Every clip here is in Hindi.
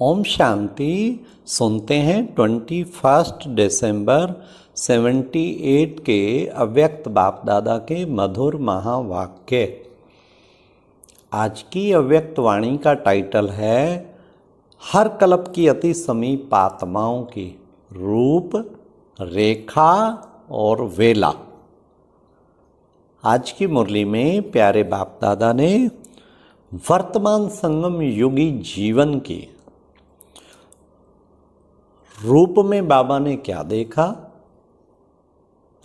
ओम शांति। सुनते हैं 21 दिसंबर 78 के अव्यक्त बाप दादा के मधुर महावाक्य। आज की अव्यक्त वाणी का टाइटल है हर कल्प की अति समीप आत्माओं की रूप, रेखा और वेला। आज की मुरली में प्यारे बाप दादा ने वर्तमान संगम युगी जीवन की रूप में बाबा ने क्या देखा,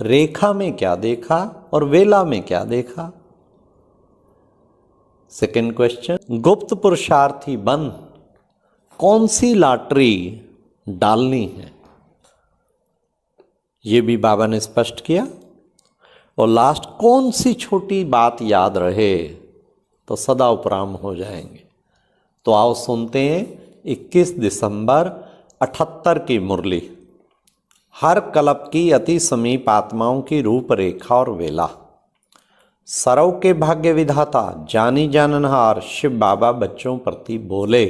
रेखा में क्या देखा और वेला में क्या देखा। सेकंड क्वेश्चन, गुप्त पुरुषार्थी बन कौन सी लॉटरी डालनी है, ये भी बाबा ने स्पष्ट किया। और लास्ट, कौन सी छोटी बात याद रहे तो सदा उपराम हो जाएंगे। तो आओ सुनते हैं 21 दिसंबर 78 की मुरली। हर कल्प की अति समीप आत्माओं की रूपरेखा और वेला। सरव के भाग्य विधाता जानी जाननहार शिव बाबा बच्चों प्रति बोले।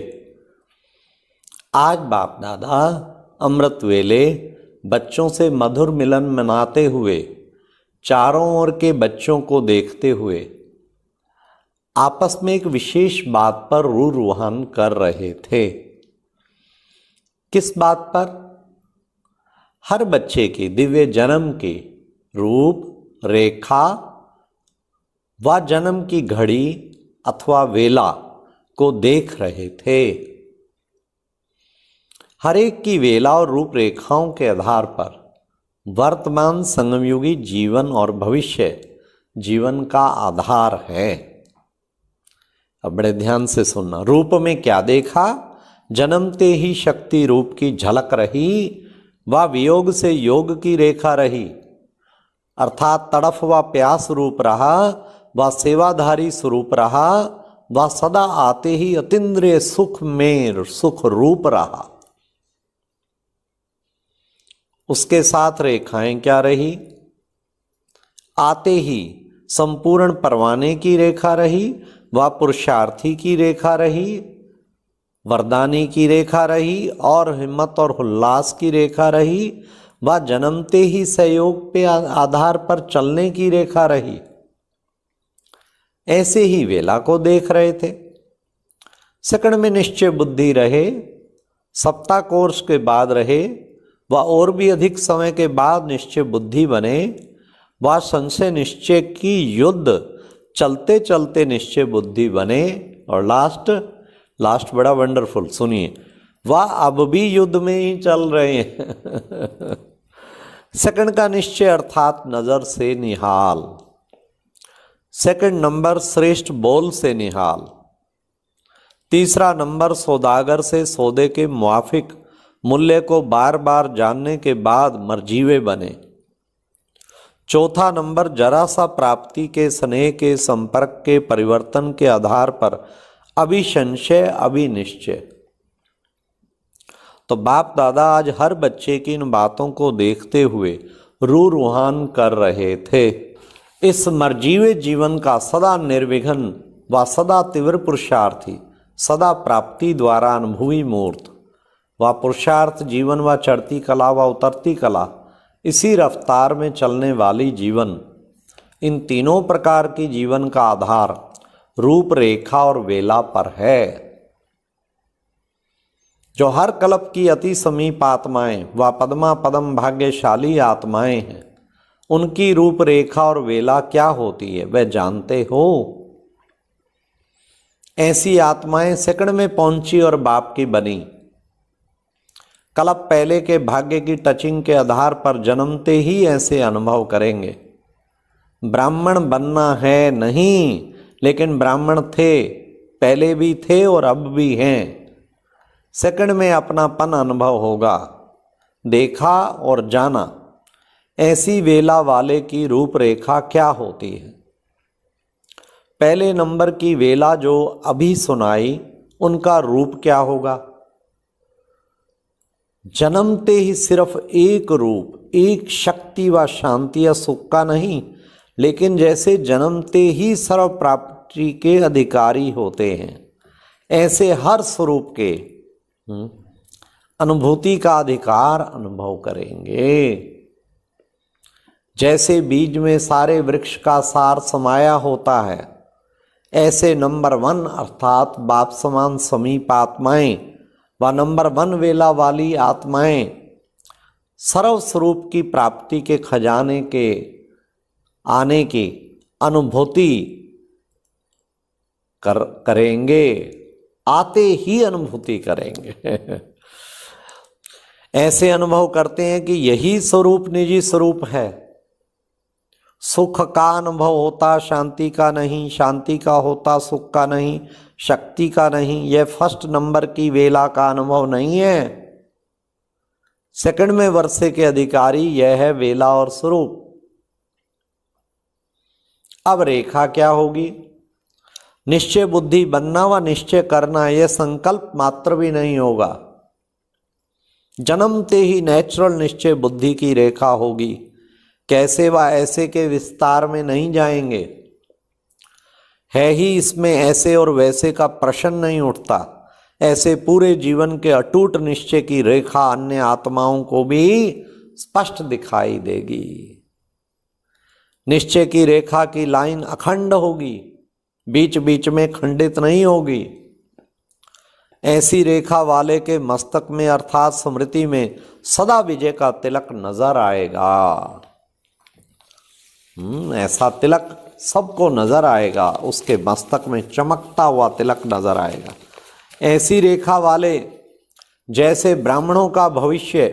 आज बाप दादा अमृत वेले बच्चों से मधुर मिलन मनाते हुए, चारों ओर के बच्चों को देखते हुए आपस में एक विशेष बात पर रूहान कर रहे थे। किस बात पर? हर बच्चे की दिव्य जन्म की रूप, रेखा व जन्म की घड़ी अथवा वेला को देख रहे थे। हर एक की वेला और रूपरेखाओं के आधार पर वर्तमान संगमयुगी जीवन और भविष्य जीवन का आधार है। अब बड़े ध्यान से सुनना। रूप में क्या देखा? जन्मते ही शक्ति रूप की झलक रही व वियोग से योग की रेखा रही, अर्थात तड़फ व प्यास रूप रहा व सेवाधारी स्वरूप रहा व सदा आते ही अतीन्द्रिय सुख में सुख रूप रहा। उसके साथ रेखाएं क्या रही? आते ही संपूर्ण परवाने की रेखा रही व पुरुषार्थी की रेखा रही, वरदानी की रेखा रही और हिम्मत और उल्लास की रेखा रही व जन्मते ही सहयोग पे आधार पर चलने की रेखा रही। ऐसे ही वेला को देख रहे थे। सेकंड में निश्चय बुद्धि रहे, सप्ताह कोर्स के बाद रहे व और भी अधिक समय के बाद निश्चय बुद्धि बने व संशय निश्चय की युद्ध चलते चलते निश्चय बुद्धि बने। और लास्ट बड़ा वंडरफुल, सुनिए, वह अब भी युद्ध में ही चल रहे हैं। सेकंड का निश्चय अर्थात नजर से निहाल। सेकंड नंबर श्रेष्ठ बोल से निहाल। तीसरा नंबर सौदागर से सौदे के मुआफिक मूल्य को बार बार जानने के बाद मर्जीवे बने। चौथा नंबर जरा सा प्राप्ति के स्नेह के संपर्क के परिवर्तन के आधार पर अभी संशय अभी निश्चय। तो बाप दादा आज हर बच्चे की इन बातों को देखते हुए रूहान कर रहे थे। इस मर्जीवे जीवन का सदा निर्विघ्न व सदा तीव्र पुरुषार्थी, सदा प्राप्ति द्वारा अनुभवी मूर्त व पुरुषार्थ जीवन व चढ़ती कला व उतरती कला, इसी रफ्तार में चलने वाली जीवन, इन तीनों प्रकार की जीवन का आधार रूप, रेखा और वेला पर है। जो हर कल्प की अति समीप आत्माएं व पद्मा पदम भाग्यशाली आत्माएं हैं, उनकी रूप, रेखा और वेला क्या होती है वह जानते हो? ऐसी आत्माएं सेकंड में पहुंची और बाप की बनी। कल्प पहले के भाग्य की टचिंग के आधार पर जन्मते ही ऐसे अनुभव करेंगे। ब्राह्मण बनना है नहीं, लेकिन ब्राह्मण थे, पहले भी थे और अब भी हैं। सेकंड में अपनापन अनुभव होगा, देखा और जाना। ऐसी वेला वाले की रूपरेखा क्या होती है? पहले नंबर की वेला जो अभी सुनाई, उनका रूप क्या होगा? जन्मते ही सिर्फ एक रूप, एक शक्ति व शांति या सुख का नहीं, लेकिन जैसे जन्मते ही सर्व प्राप्ति के अधिकारी होते हैं, ऐसे हर स्वरूप के अनुभूति का अधिकार अनुभव करेंगे। जैसे बीज में सारे वृक्ष का सार समाया होता है, ऐसे नंबर 1 अर्थात बाप समान समीप आत्माएं व नंबर 1 वेला वाली आत्माएं सर्व स्वरूप की प्राप्ति के खजाने के आने की अनुभूति करेंगे, आते ही अनुभूति करेंगे। ऐसे अनुभव करते हैं कि यही स्वरूप निजी स्वरूप है। सुख का अनुभव होता शांति का नहीं, शांति का होता सुख का नहीं, शक्ति का नहीं। यह फर्स्ट नंबर की वेला का अनुभव नहीं है। सेकंड में वर्षे के अधिकारी यह है वेला और स्वरूप। अब रेखा क्या होगी? निश्चय बुद्धि बनना व निश्चय करना, यह संकल्प मात्र भी नहीं होगा। जन्मते ही नेचुरल निश्चय बुद्धि की रेखा होगी। कैसे व ऐसे के विस्तार में नहीं जाएंगे। है ही इसमें ऐसे और वैसे का प्रश्न नहीं उठता। ऐसे पूरे जीवन के अटूट निश्चय की रेखा अन्य आत्माओं को भी स्पष्ट दिखाई देगी। निश्चय की रेखा की लाइन अखंड होगी, बीच बीच में खंडित नहीं होगी। ऐसी रेखा वाले के मस्तक में अर्थात स्मृति में सदा विजय का तिलक नजर आएगा। ऐसा तिलक सबको नजर आएगा, उसके मस्तक में चमकता हुआ तिलक नजर आएगा। ऐसी रेखा वाले जैसे ब्राह्मणों का भविष्य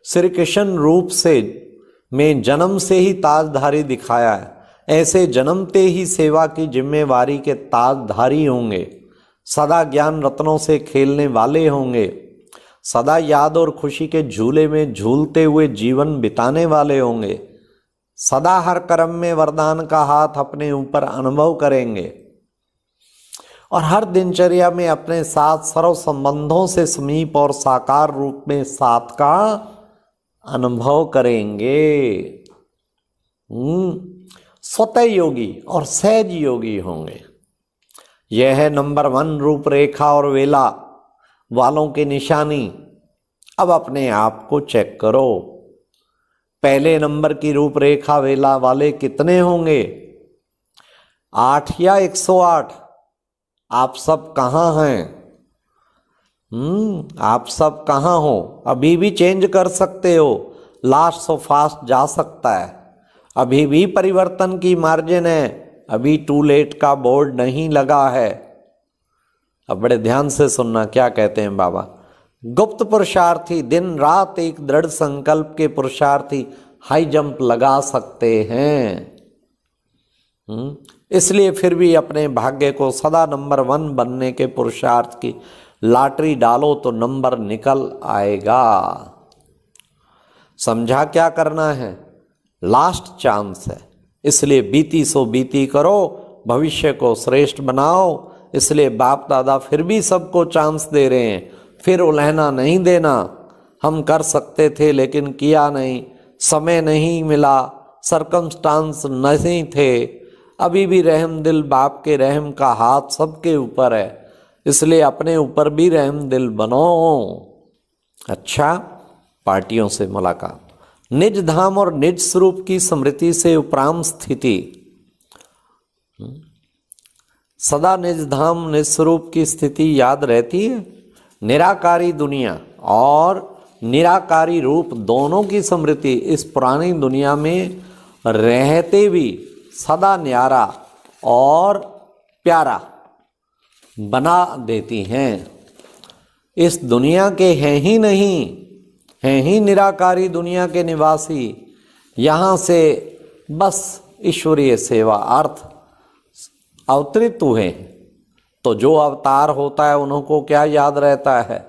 श्री कृष्ण रूप से में जन्म से ही ताजधारी दिखाया है, ऐसे जन्मते ही सेवा की जिम्मेवारी के ताजधारी होंगे। सदा ज्ञान रत्नों से खेलने वाले होंगे। सदा याद और खुशी के झूले में झूलते हुए जीवन बिताने वाले होंगे। सदा हर कर्म में वरदान का हाथ अपने ऊपर अनुभव करेंगे और हर दिनचर्या में अपने साथ सर्व संबंधों से समीप और साकार रूप में साथ का अनुभव करेंगे। स्वतः योगी और सहज योगी होंगे। यह है नंबर 1 रूपरेखा और वेला वालों की निशानी। अब अपने आप को चेक करो। पहले नंबर की रूपरेखा वेला वाले कितने होंगे? 8 या 108? आप सब कहाँ हैं? आप सब कहाँ हो? अभी भी चेंज कर सकते हो। लास्ट सो फास्ट जा सकता है। अभी भी परिवर्तन की मार्जिन है। अभी टू लेट का बोर्ड नहीं लगा है। अब बड़े ध्यान से सुनना क्या कहते हैं बाबा। गुप्त पुरुषार्थी दिन रात एक दृढ़ संकल्प के पुरुषार्थी हाई जंप लगा सकते हैं। इसलिए फिर भी अपने भाग्य को सदा नंबर 1 बनने के पुरुषार्थ की लॉटरी डालो तो नंबर निकल आएगा। समझा क्या करना है? लास्ट चांस है, इसलिए बीती सो बीती करो, भविष्य को श्रेष्ठ बनाओ। इसलिए बाप दादा फिर भी सबको चांस दे रहे हैं। फिर उलहना नहीं देना। हम कर सकते थे लेकिन किया नहीं, समय नहीं मिला, सरकमस्टांस नहीं थे। अभी भी रहम दिल बाप के रहम का हाथ सबके ऊपर है, इसलिए अपने ऊपर भी रहम दिल बनो। अच्छा, पार्टियों से मुलाकात। निज धाम और निज स्वरूप की स्मृति से उपराम स्थिति। सदा निज धाम निज स्वरूप की स्थिति याद रहती है। निराकारी दुनिया और निराकारी रूप दोनों की स्मृति इस पुरानी दुनिया में रहते भी सदा न्यारा और प्यारा बना देती हैं। इस दुनिया के हैं ही नहीं, हैं ही निराकारी दुनिया के निवासी। यहाँ से बस ईश्वरीय सेवा अर्थ अवतरित हुए। तो जो अवतार होता है उनको क्या याद रहता है?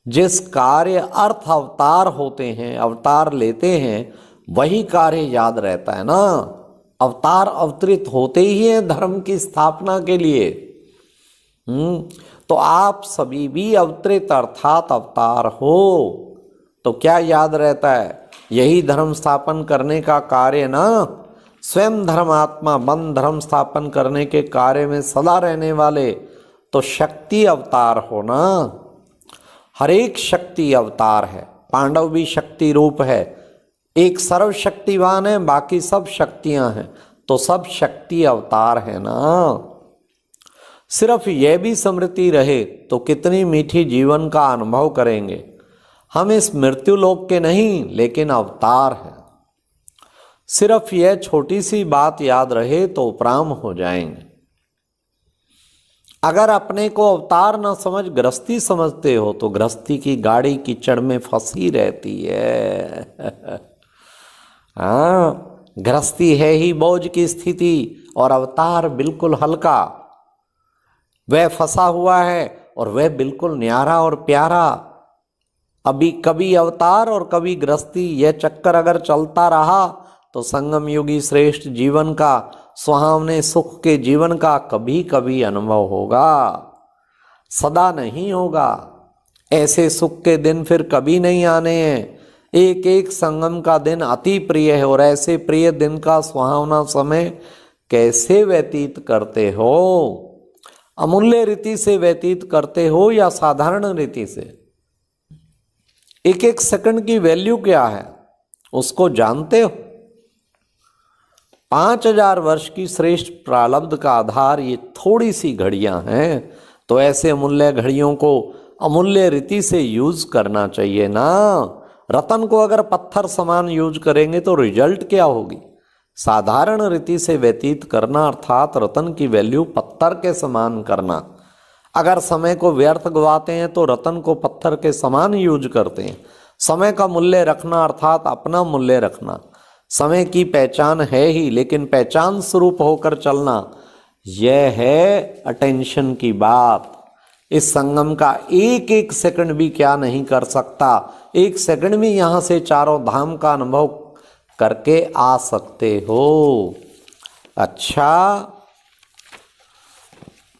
जिस कार्य अर्थ अवतार होते हैं, अवतार लेते हैं, वही कार्य याद रहता है ना। अवतार अवतरित होते ही हैं धर्म की स्थापना के लिए। तो आप सभी भी अवतरित अर्थात अवतार हो। तो क्या याद रहता है? यही धर्म स्थापन करने का कार्य ना। स्वयं धर्मात्मा बन धर्म स्थापन करने के कार्य में सदा रहने वाले तो शक्ति अवतार हो ना। हर एक शक्ति अवतार है। पांडव भी शक्ति रूप है, एक सर्वशक्तिवान है, बाकी सब शक्तियां हैं, तो सब शक्ति अवतार है ना। सिर्फ यह भी स्मृति रहे तो कितनी मीठी जीवन का अनुभव करेंगे। हम इस मृत्यु लोक के नहीं, लेकिन अवतार हैं। सिर्फ यह छोटी सी बात याद रहे तो उपराम हो जाएंगे। अगर अपने को अवतार न समझ गृहस्थी समझते हो तो गृहस्थी की गाड़ी कीचड़ में फंसी रहती है। हाँ, गृहस्थी है ही बोझ की स्थिति और अवतार बिल्कुल हल्का। वह फंसा हुआ है और वह बिल्कुल न्यारा और प्यारा। अभी कभी अवतार और कभी गृहस्थी, यह चक्कर अगर चलता रहा तो संगम युगी श्रेष्ठ जीवन का, सुहावने सुख के जीवन का कभी कभी अनुभव होगा, सदा नहीं होगा। ऐसे सुख के दिन फिर कभी नहीं आने हैं। एक एक संगम का दिन अति प्रिय है और ऐसे प्रिय दिन का सुहावना समय कैसे व्यतीत करते हो? अमूल्य रीति से व्यतीत करते हो या साधारण रीति से? एक एक सेकंड की वैल्यू क्या है उसको जानते हो? 5000 वर्ष की श्रेष्ठ प्रारब्ध का आधार ये थोड़ी सी घड़ियां हैं, तो ऐसे अमूल्य घड़ियों को अमूल्य रीति से यूज करना चाहिए ना। रतन को अगर पत्थर समान यूज करेंगे तो रिजल्ट क्या होगी? साधारण रीति से व्यतीत करना अर्थात रतन की वैल्यू पत्थर के समान करना। अगर समय को व्यर्थ गवाते हैं तो रतन को पत्थर के समान यूज करते हैं। समय का मूल्य रखना अर्थात अपना मूल्य रखना। समय की पहचान है ही, लेकिन पहचान स्वरूप होकर चलना, यह है अटेंशन की बात। इस संगम का एक एक सेकंड भी क्या नहीं कर सकता। एक सेकंड में यहां से चारों धाम का अनुभव करके आ सकते हो। अच्छा,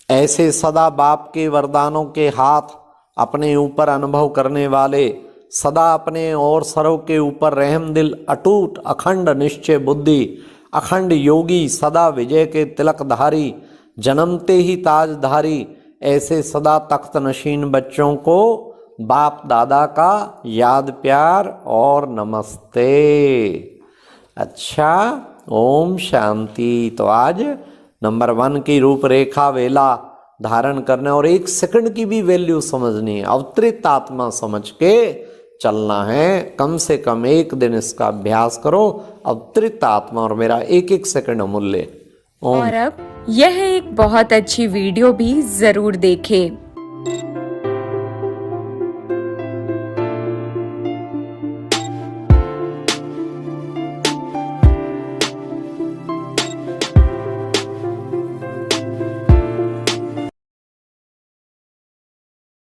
ऐसे सदा बाप के वरदानों के हाथ अपने ऊपर अनुभव करने वाले, सदा अपने और सर्व के ऊपर रहम दिल, अटूट अखंड निश्चय बुद्धि, अखंड योगी, सदा विजय के तिलकधारी, जन्मते ही ताजधारी, ऐसे सदा तख्त नशीन बच्चों को बाप दादा का याद प्यार और नमस्ते। अच्छा, ओम शांति। तो आज नंबर 1 की रूपरेखा वेला धारण करना और एक सेकंड की भी वैल्यू समझनी है। अवतरित आत्मा समझ के चलना है। कम से कम एक दिन इसका अभ्यास करो। अवतरित आत्मा और मेरा एक एक सेकंड अमूल्य। और अब यह एक बहुत अच्छी वीडियो भी जरूर देखें।